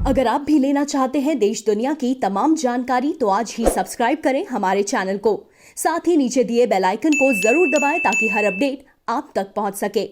अगर आप भी लेना चाहते हैं देश दुनिया की तमाम जानकारी तो आज ही सब्सक्राइब करें हमारे चैनल को। साथ ही नीचे दिए बेल आइकन को जरूर दबाएं ताकि हर अपडेट आप तक पहुंच सके।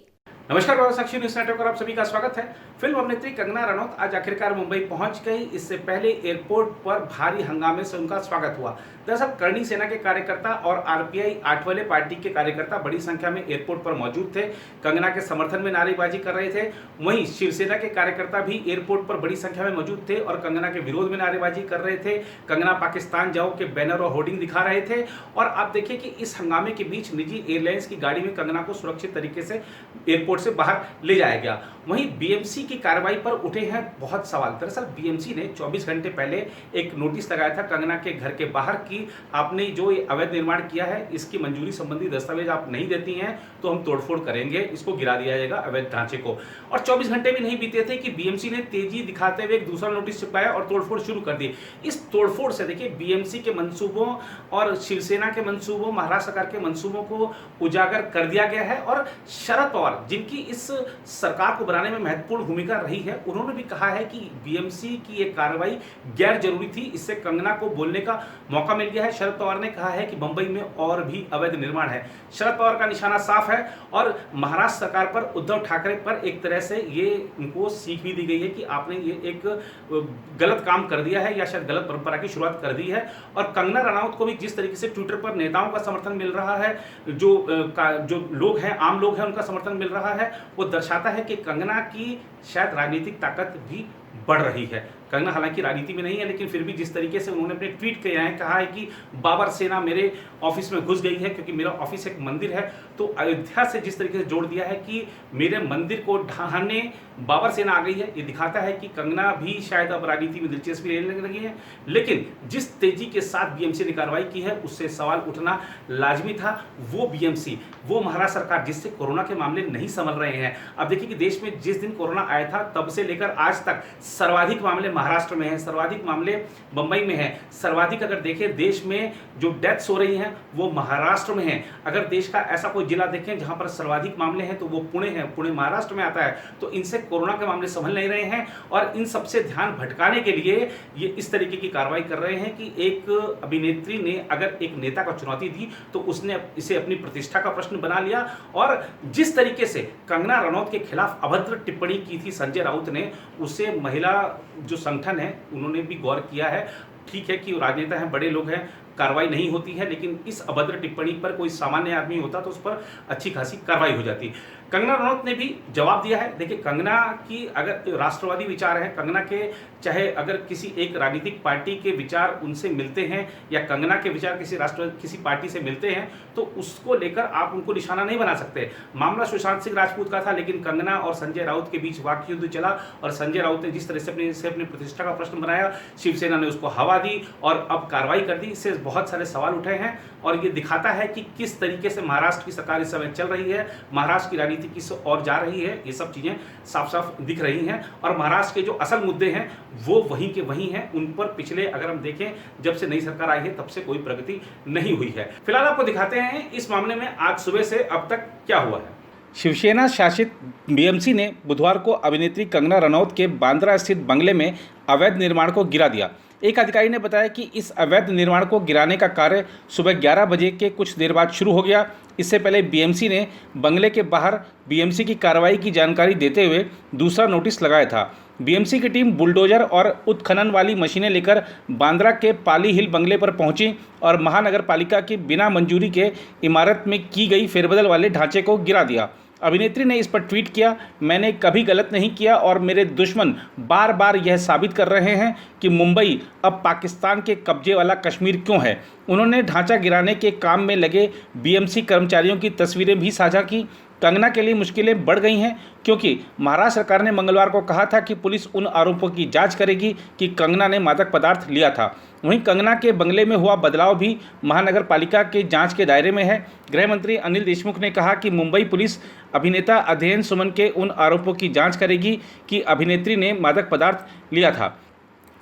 नमस्कार, बाबा साक्षी न्यूज नेटवर्क पर आप सभी का स्वागत है। फिल्म अभिनेत्री कंगना रनौत आज आखिरकार मुंबई पहुंच गई। इससे पहले एयरपोर्ट पर भारी हंगामे से उनका स्वागत हुआ। दरअसल करणी सेना के कार्यकर्ता और आरपीआई आठवले पार्टी के कार्यकर्ता बड़ी संख्या में एयरपोर्ट पर मौजूद थे। कंगना के समर्थन में नारेबाजी कर रहे थे। वहीं शिवसेना के कार्यकर्ता भी एयरपोर्ट पर बड़ी संख्या में मौजूद थे और कंगना के विरोध में नारेबाजी कर रहे थे। कंगना पाकिस्तान जाओ के बैनर और होर्डिंग दिखा रहे थे। और आप देखिए कि इस हंगामे के बीच निजी एयरलाइंस की गाड़ी में कंगना को सुरक्षित तरीके से एयरपोर्ट से बाहर ले जाया गया। वहीं बीएमसी की कार्रवाई पर उठे हैं बहुत सवाल। दरअसल बीएमसी ने 24 घंटे पहले एक नोटिस लगाया था कंगना के घर के बाहर कि आपने जो ये अवैध निर्माण किया है इसकी मंजूरी संबंधी दस्तावेज आप नहीं देती हैं तो हम तोड़फोड़ करेंगे, इसको गिरा दिया जाएगा अवैध ढांचे को। और 24 घंटे भी नहीं बीते थे कि बीएमसी ने तेजी दिखाते हुए एक दूसरा नोटिस चिपकाया और तोड़फोड़ शुरू कर दी। इस तोड़फोड़ से देखिए बीएमसी के मंसूबों और शिवसेना के मंसूबों, महाराष्ट्र सरकार के मंसूबों को उजागर कर दिया गया है। और शरद पवार जिनकी इस सरकार को बनाने में महत्वपूर्ण भूमिका रही है, उन्होंने भी कहा है कि बीएमसी की ये कार्रवाई गैर जरूरी थी, इससे कंगना को बोलने का मौका मिल गया है। शरद पवार ने कहा है कि मुंबई में और भी अवैध निर्माण है। शरद पवार का निशाना साफ है और महाराष्ट्र सरकार पर, उद्धव ठाकरे पर एक तरह से ये उनको सीख भी दी गई है कि आपने ये एक गलत काम कर दिया है या शायद गलत परंपरा की शुरुआत कर दी है। और कंगना रनौत को भी जिस तरीके से ट्विटर पर नेताओं का समर्थन मिल रहा है, जो लोग हैं, आम लोग हैं, उनका समर्थन मिल रहा है, वो दर्शाता है कि कंगना की शायद राजनीतिक ताकत भी बढ़ रही है। कंगना हालांकि राजनीति में नहीं है, लेकिन फिर भी जिस तरीके से उन्होंने अपने ट्वीट किया है, कहा है कि बाबर सेना मेरे ऑफिस में घुस गई है क्योंकि मेरा ऑफिस एक मंदिर है। तो अयोध्या से जिस तरीके से जोड़ दिया है कि मेरे मंदिर को ढहाने बाबर सेना आ गई है, ये दिखाता है कि कंगना भी शायद अब राजनीति में दिलचस्पी लेने लगी है। लेकिन जिस तेजी के साथ बीएमसी ने कार्रवाई की है उससे सवाल उठना लाजमी था। वो बीएमसी, वो महाराष्ट्र सरकार जिससे कोरोना के मामले नहीं संभल रहे हैं। अब देखिए कि देश में जिस दिन कोरोना आया था तब से लेकर आज तक सर्वाधिक मामले महाराष्ट्र में हैं, सर्वाधिक मामले मुंबई में हैं, सर्वाधिक अगर देखें देश में जो डेथ्स हो रही हैं वो महाराष्ट्र में हैं। अगर देश का ऐसा कोई जिला देखें जहां पर सर्वाधिक मामले हैं तो वो पुणे है। पुणे महाराष्ट्र में आता है। तो इनसे कोरोना के मामले संभल नहीं रहे हैं और इन सबसे ध्यान भटकाने के लिए ये इस तरीके की कार्रवाई कर रहे हैं कि एक अभिनेत्री ने अगर एक नेता को चुनौती दी तो उसने इसे अपनी प्रतिष्ठा का प्रश्न बना लिया। और जिस तरीके से कंगना रनौत के खिलाफ अभद्र टिप्पणी की थी संजय राउत ने, उसे महिला जो संगठन है उन्होंने भी गौर किया है। ठीक है कि राजनेता हैं, बड़े लोग हैं, कार्रवाई नहीं होती है, लेकिन इस अभद्र टिप्पणी पर कोई सामान्य आदमी होता तो उस पर अच्छी खासी कार्रवाई हो जाती। कंगना रनौत ने भी जवाब दिया है। देखिए कंगना की अगर राष्ट्रवादी विचार हैं, कंगना के चाहे अगर किसी एक राजनीतिक पार्टी के विचार उनसे मिलते हैं या कंगना के विचार किसी पार्टी से मिलते हैं तो उसको लेकर आप उनको निशाना नहीं बना सकते। मामला सुशांत सिंह राजपूत का था, लेकिन कंगना और संजय राउत के बीच वाक युद्ध चला और संजय राउत ने जिस तरह से अपनी प्रतिष्ठा का प्रश्न बनाया, शिवसेना ने उसको हवा दी और अब कार्रवाई कर दी। इससे बहुत सारे सवाल उठे हैं और ये दिखाता है कि किस तरीके से महाराष्ट्र की सरकार इस समय चल रही है, महाराष्ट्र की राजनीति किस ओर जा रही है। ये सब चीजें साफ साफ दिख रही हैं और महाराष्ट्र के जो असल मुद्दे हैं वो वहीं के वहीं हैं। उन पर पिछले अगर हम देखें जब से नई सरकार आई है तब से कोई प्रगति नहीं हुई है। फिलहाल आपको दिखाते हैं इस मामले में आज सुबह से अब तक क्या हुआ है। शिवसेना शासित बीएमसी ने बुधवार को अभिनेत्री कंगना रनौत के बांद्रा स्थित बंगले में अवैध निर्माण को गिरा दिया। एक अधिकारी ने बताया कि इस अवैध निर्माण को गिराने का कार्य सुबह 11 बजे के कुछ देर बाद शुरू हो गया। इससे पहले बीएमसी ने बंगले के बाहर बीएमसी की कार्रवाई की जानकारी देते हुए दूसरा नोटिस लगाया था। बीएमसी की टीम बुलडोजर और उत्खनन वाली मशीनें लेकर बांद्रा के पाली हिल बंगले पर पहुंची और महानगर पालिका की बिना मंजूरी के इमारत में की गई फेरबदल वाले ढांचे को गिरा दिया। अभिनेत्री ने इस पर ट्वीट किया, मैंने कभी गलत नहीं किया और मेरे दुश्मन बार बार यह साबित कर रहे हैं कि मुंबई अब पाकिस्तान के कब्जे वाला कश्मीर क्यों है। उन्होंने ढांचा गिराने के काम में लगे बीएमसी कर्मचारियों की तस्वीरें भी साझा की। कंगना के लिए मुश्किलें बढ़ गई हैं क्योंकि महाराष्ट्र सरकार ने मंगलवार को कहा था कि पुलिस उन आरोपों की जांच करेगी कि कंगना ने मादक पदार्थ लिया था। वहीं कंगना के बंगले में हुआ बदलाव भी महानगर पालिका के जांच के दायरे में है। गृह मंत्री अनिल देशमुख ने कहा कि मुंबई पुलिस अभिनेता अध्ययन सुमन के उन आरोपों की जांच करेगी कि अभिनेत्री ने मादक पदार्थ लिया था।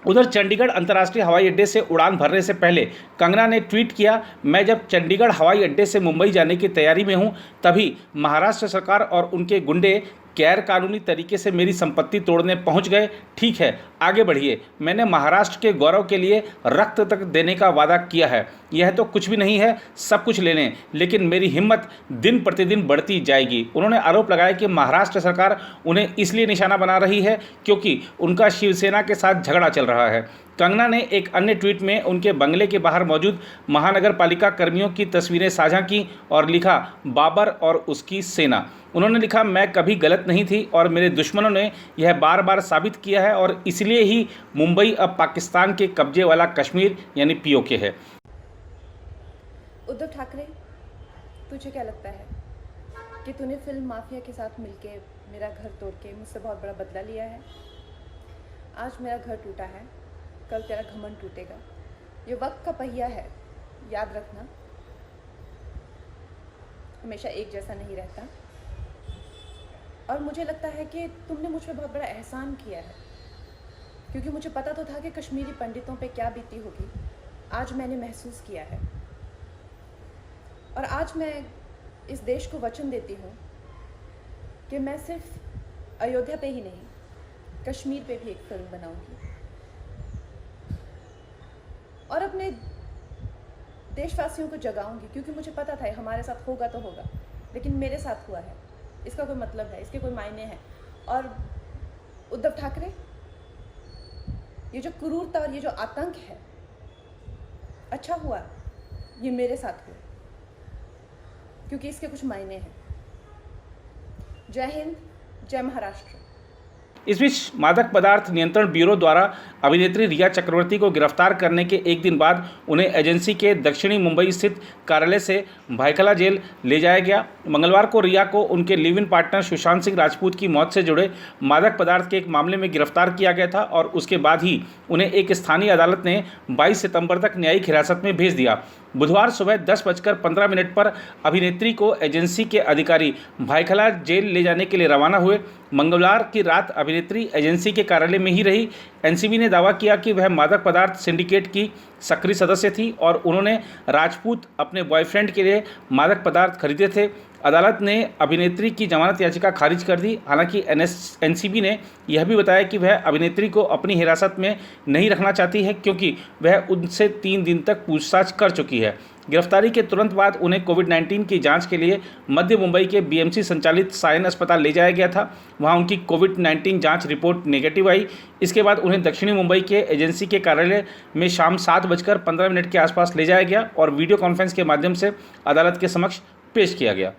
उधर चंडीगढ़ अंतर्राष्ट्रीय हवाई अड्डे से उड़ान भरने से पहले कंगना ने ट्वीट किया, मैं जब चंडीगढ़ हवाई अड्डे से मुंबई जाने की तैयारी में हूं तभी महाराष्ट्र सरकार और उनके गुंडे गैर कानूनी तरीके से मेरी संपत्ति तोड़ने पहुंच गए। ठीक है, आगे बढ़िए। मैंने महाराष्ट्र के गौरव के लिए रक्त तक देने का वादा किया है। यह तो कुछ भी नहीं है, सब कुछ ले लें, लेकिन मेरी हिम्मत दिन प्रतिदिन बढ़ती जाएगी। उन्होंने आरोप लगाया कि महाराष्ट्र सरकार उन्हें इसलिए निशाना बना रही है क्योंकि उनका शिवसेना के साथ झगड़ा चल रहा है। कंगना ने एक अन्य ट्वीट में उनके बंगले के बाहर मौजूद महानगर पालिका कर्मियों की तस्वीरें साझा की और लिखा, बाबर और उसकी सेना। उन्होंने लिखा, मैं कभी गलत नहीं थी और मेरे दुश्मनों ने यह बार बार साबित किया है और इसलिए ही मुंबई अब पाकिस्तान के कब्जे वाला कश्मीर यानी पीओके है। उद्धव ठाकरे, तुझे क्या लगता है कि तूने फिल्म माफिया के साथ मिलके मेरा घर तोड़ के मुझसे बहुत बड़ा बदला लिया है? आज मेरा घर टूटा है, कल तेरा घमंड टूटेगा। ये वक्त का पहिया है, याद रखना, हमेशा एक जैसा नहीं रहता। और मुझे लगता है कि तुमने मुझ पर बहुत बड़ा एहसान किया है, क्योंकि मुझे पता तो था कि कश्मीरी पंडितों पे क्या बीती होगी। आज मैंने महसूस किया है और आज मैं इस देश को वचन देती हूँ कि मैं सिर्फ अयोध्या पे ही नहीं, कश्मीर पे भी एक फिल्म बनाऊंगी और अपने देशवासियों को जगाऊंगी, क्योंकि मुझे पता था हमारे साथ होगा तो होगा, लेकिन मेरे साथ हुआ है, इसका कोई मतलब है, इसके कोई मायने हैं। और उद्धव ठाकरे, ये जो क्रूरता और ये जो आतंक है, अच्छा हुआ ये मेरे साथ हुआ, क्योंकि इसके कुछ मायने हैं। जय हिंद, जय महाराष्ट्र। इस बीच मादक पदार्थ नियंत्रण ब्यूरो द्वारा अभिनेत्री रिया चक्रवर्ती को गिरफ्तार करने के एक दिन बाद उन्हें एजेंसी के दक्षिणी मुंबई स्थित कार्यालय से भायखला जेल ले जाया गया। मंगलवार को रिया को उनके live in partner Sushant Singh Rajput की मौत से जुड़े मादक पदार्थ के एक मामले में गिरफ्तार किया गया था और उसके बाद ही उन्हें एक स्थानीय अदालत ने 22 सितंबर तक न्यायिक हिरासत में भेज दिया। बुधवार सुबह 10:15 पर अभिनेत्री को एजेंसी के अधिकारी भायखला जेल ले जाने के लिए रवाना हुए। मंगलवार की रात अभिनेत्री एजेंसी के कार्यालय में ही रही। एनसीबी ने दावा किया कि वह मादक पदार्थ सिंडिकेट की सक्रिय सदस्य थी और उन्होंने राजपूत अपने बॉयफ्रेंड के लिए मादक पदार्थ खरीदे थे। अदालत ने अभिनेत्री की जमानत याचिका खारिज कर दी। हालांकि एनसीबी ने यह भी बताया कि वह अभिनेत्री को अपनी हिरासत में नहीं रखना चाहती है, क्योंकि वह उनसे 3 दिन तक पूछताछ कर चुकी है। गिरफ्तारी के तुरंत बाद उन्हें कोविड-19 की जांच के लिए मध्य मुंबई के बीएमसी संचालित सायन अस्पताल ले जाया गया था। वहां उनकी कोविड-19 जांच रिपोर्ट नेगेटिव आई। इसके बाद उन्हें दक्षिणी मुंबई के एजेंसी के कार्यालय में शाम 7:15 के आसपास ले जाया गया और वीडियो कॉन्फ्रेंस के माध्यम से अदालत के समक्ष पेश किया गया।